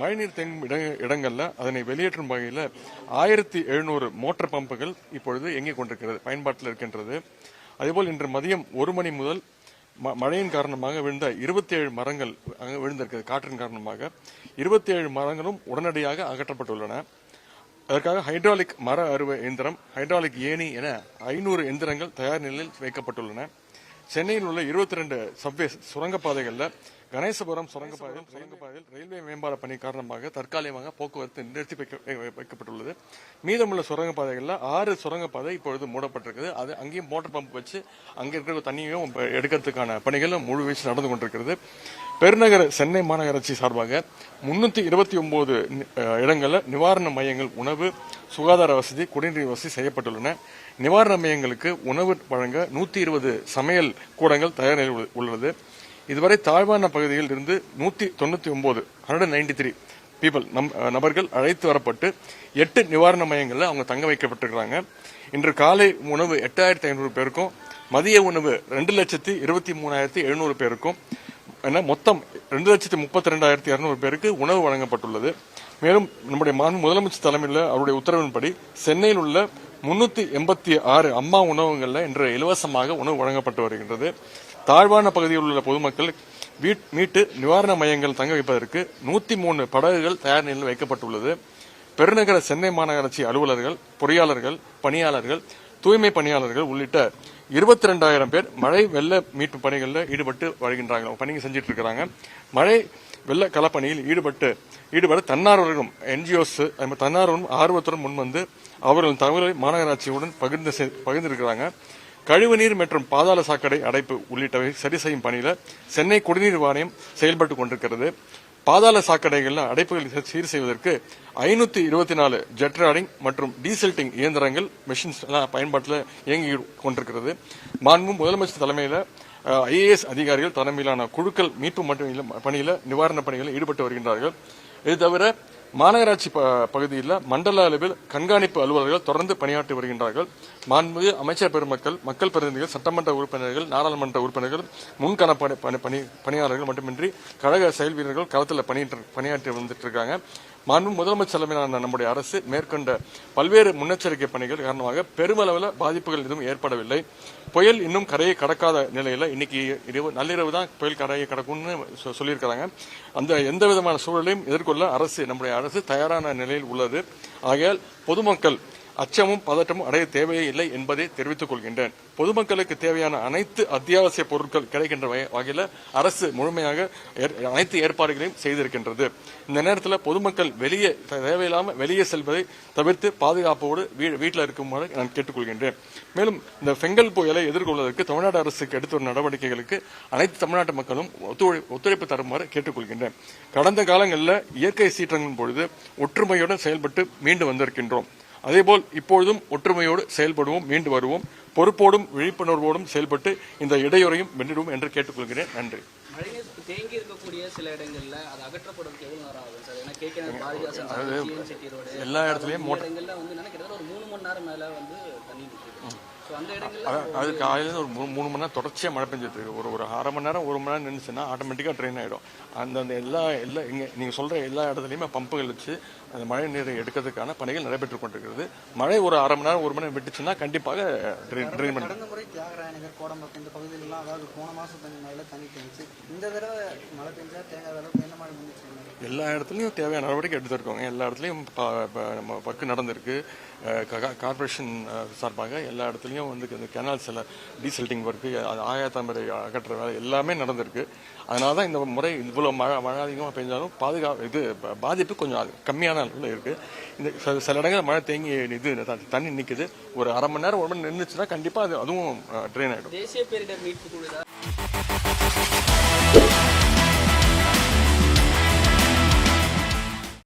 மழைநீர் தேங்கும் இடங்கள்ல அதனை வெளியேற்றும் வகையில் 1700 மோட்டார் பம்புகள் இப்பொழுது இயங்கிக் கொண்டிருக்கிறது, பயன்பாட்டில் இருக்கின்றது. அதேபோல் இன்று மதியம் 1 மணி முதல் மழையின் காரணமாக விழுந்த 27 மரங்கள் விழுந்திருக்கிறது. காற்றின் காரணமாக 27 மரங்களும் உடனடியாக அகற்றப்பட்டுள்ளன. அதற்காக ஹைட்ராலிக் மர அறுவை இயந்திரம், ஹைட்ராலிக் ஏணி என 500 எந்திரங்கள் தயார் நிலையில் வைக்கப்பட்டுள்ளன. சென்னையில் உள்ள 22 சப்வே சுரங்கப்பாதைகளில் கணேசபுரம் சுரங்கப்பாதையில் ரயில்வே மேம்பால பணி காரணமாக தற்காலிகமாக போக்குவரத்து நிறுத்தி வைக்கப்பட்டுள்ளது. மீதமுள்ள சுரங்கப்பாதைகளில் 6 சுரங்கப்பாதை இப்பொழுது மூடப்பட்டிருக்கிறது. அது அங்கேயும் மோட்டார் பம்ப் வச்சு அங்கே இருக்கிற தண்ணியும் எடுக்கிறதுக்கான பணிகளும் முழு வீச்சு நடந்து கொண்டிருக்கிறது. பெருநகர சென்னை மாநகராட்சி சார்பாக 329 இடங்களில் நிவாரண மையங்கள், உணவு, சுகாதார வசதி, குடிநீர் வசதி செய்யப்பட்டுள்ளன. நிவாரண மையங்களுக்கு உணவு வழங்க 120 சமையல் கூடங்கள் தயார் நிலையில் உள்ளது. இதுவரை தாழ்வான பகுதியில் இருந்து 193 நபர்கள் அழைத்து வரப்பட்டு 8 நிவாரண மையங்களில் அவங்க தங்க வைக்கப்பட்டிருக்கிறாங்க. இன்று காலை உணவு 8500 பேருக்கும், மதிய உணவு 2,23,700 பேருக்கும் என மொத்தம் 2,32,200 பேருக்கு உணவு வழங்கப்பட்டுள்ளது. மேலும் நம்முடைய முதலமைச்சர் தலைமையில் அவருடைய உத்தரவின்படி சென்னையில் உள்ள 386 அம்மா உணவகங்களில் இன்று இலவசமாக உணவு வழங்கப்பட்டு வருகின்றது. தாழ்வான பகுதியில் உள்ள பொதுமக்கள் மீட்டு நிவாரண மையங்கள் தங்க வைப்பதற்கு 103 படகுகள் தயார் நிலையில் வைக்கப்பட்டுள்ளது. பெருநகர சென்னை மாநகராட்சி அலுவலர்கள், பொறியாளர்கள், பணியாளர்கள், தூய்மை பணியாளர்கள் உள்ளிட்ட 22,000 பேர் மழை வெள்ள மீட்பு பணிகளில் ஈடுபட்டு வருகின்றாங்க, பணிகள் செஞ்சிட்டு இருக்கிறாங்க. மழை வெள்ள களப்பணியில் ஈடுபட தன்னார்வலர்களும் என்ஜிஓஸ் தன்னார்வலும் ஆர்வத்துடன் முன்வந்து அவர்கள் தகவலை மாநகராட்சியுடன் பகிர்ந்திருக்கிறாங்க. கழிவுநீர் மற்றும் பாதாள சாக்கடை அடைப்பு உள்ளிட்டவை சரி செய்யும் பணியில சென்னை குடிநீர் வாரியம் செயல்பட்டு கொண்டிருக்கிறது. பாதாள சாக்கடைகள் அடைப்புகளை சீர் செய்வதற்கு 524 ஜெட் ராடிங் மற்றும் டீசல்டிங் இயந்திரங்கள், மெஷின்ஸ் எல்லாம் பயன்பாட்டில் இயங்கி கொண்டிருக்கிறது. மாண்பு முதலமைச்சர் தலைமையில் IAS அதிகாரிகள் தலைமையிலான குழுக்கள் மீட்பு பணியில நிவாரண பணிகளில் ஈடுபட்டு வருகின்றார்கள். இது தவிர மாநகராட்சி பகுதியில் மண்டல அளவில் கண்காணிப்பு அலுவலர்கள் தொடர்ந்து பணியாற்றி வருகின்றார்கள். மாண்புமிகு அமைச்சர் பெருமக்கள், மக்கள் பிரதிநிதிகள், சட்டமன்ற உறுப்பினர்கள், நாடாளுமன்ற உறுப்பினர்கள், முன்கள பணியாளர்கள் மட்டுமின்றி கழக செயல் வீரர்கள் களத்தில் பணியாற்றி வந்துட்டு இருக்காங்க. மாண்பு முதலமைச்சர் தலைமையிலான நம்முடைய அரசு மேற்கொண்ட பல்வேறு முன்னெச்சரிக்கை பணிகள் காரணமாக பெருமளவில் பாதிப்புகள் எதுவும் ஏற்படவில்லை. புயல் இன்னும் கரையை கடக்காத நிலையில இன்னைக்கு நள்ளிரவு தான் புயல் கரையை கடக்கும்னு சொல்லியிருக்கிறாங்க. அந்த எந்த விதமான சூழலையும் எதிர்கொள்ள நம்முடைய அரசு தயாரான நிலையில் உள்ளது. ஆகையால் பொதுமக்கள் அச்சமும் பதட்டமும் அடைய தேவையே இல்லை என்பதை தெரிவித்துக் கொள்கின்றேன். பொதுமக்களுக்கு தேவையான அனைத்து அத்தியாவசிய பொருட்கள் கிடைக்கின்ற வகையில் அரசு முழுமையாக அனைத்து ஏற்பாடுகளையும் செய்திருக்கின்றது. இந்த நேரத்தில் பொதுமக்கள் தேவையில்லாமல் வெளியே செல்வதை தவிர்த்து பாதுகாப்போடு வீட்டில் இருக்குமாறு நான் கேட்டுக்கொள்கின்றேன். மேலும் இந்த பெங்கல் புயலை எதிர்கொள்வதற்கு தமிழ்நாடு அரசுக்கு எடுத்து வரும் நடவடிக்கைகளுக்கு அனைத்து தமிழ்நாட்டு மக்களும் ஒத்துழைப்பு தருமாறு கேட்டுக்கொள்கின்றேன். கடந்த காலங்களில் இயற்கை சீற்றங்களின் பொழுது ஒற்றுமையுடன் செயல்பட்டு மீண்டு வந்திருக்கின்றோம். அதேபோல் இப்பொழுதும் ஒற்றுமையோடு செயல்படுவோம், மீண்டு வருவோம். பொறுப்போடும் விழிப்புணர்வோடும் செயல்பட்டு இந்த இடையூறையும் வென்றிடுவோம் என்று கேட்டுக்கொள்கிறேன். நன்றி. மழைநீர் தேங்கி இருக்கக்கூடிய சில இடங்கள்ல அது அகற்றப்படுவதற்கு எவ்வளவு நேரம் ஆகும் சார்? எல்லா இடத்துலயும் ஒரு 3 மணி நேரம் மேல தண்ணி நிற்குது. அது காலையில ஒரு 3 மணி நேரம் தொடர்ச்சியா மழை பெஞ்சிட்டு இருக்கு. ஒரு 1/2 மணி நேரம் 1 மணி நேரம் நின்றுச்சுன்னா ஆட்டோமேட்டிக்கா ட்ரெயின் ஆயிடும். அந்த நீங்க சொல்ற எல்லா இடத்துலயுமே பம்புகள் வச்சு அந்த மழை நீரை எடுக்கிறதுக்கான பணிகள் நடைபெற்றுக் கொண்டிருக்கிறது. மழை ஒரு 1/2 மணி நேரம் 1 மணி நேரம் விட்டுச்சுன்னா கண்டிப்பாக ட்ரெயின் பண்ணி. கடந்த முறை தியாகராயநகர், கோடம்பாக்கம் இந்த பகுதியிலாம், அதாவது போன மாசம் தண்ணி பெஞ்சிச்சு. இந்த தடவை மழை பெஞ்சா தேங்காத அளவுக்கு என்ன மாதிரி முன்னெச்சரிக்கை? எல்லா இடத்துலையும் தேவையான நடவடிக்கை எடுத்திருக்கோங்க. எல்லா இடத்துலையும் பக்கு நடந்திருக்கு. கார்பரேஷன் சார்பாக எல்லா இடத்துலையும் இந்த கெனால்ஸ் எல்லாம் டீசல்டிங் ஒர்க்கு, ஆயத்தமுறை அகற்ற வேலை எல்லாமே நடந்திருக்கு. அதனால தான் இந்த முறை இவ்வளவு மழை அதிகமாக பெஞ்சாலும் பாதிப்பு கொஞ்சம் கம்மியான அளவில் இருக்கு. இந்த சில இடங்கள் மழை தேங்கி தண்ணி நிற்குது. ஒரு 1/2 மணி நேரம் 1 மணி நேரம் நின்றுச்சுன்னா கண்டிப்பாக அதுவும் ட்ரெயின் ஆகிடும். தேசிய பேரிடர் மீட்பு குழு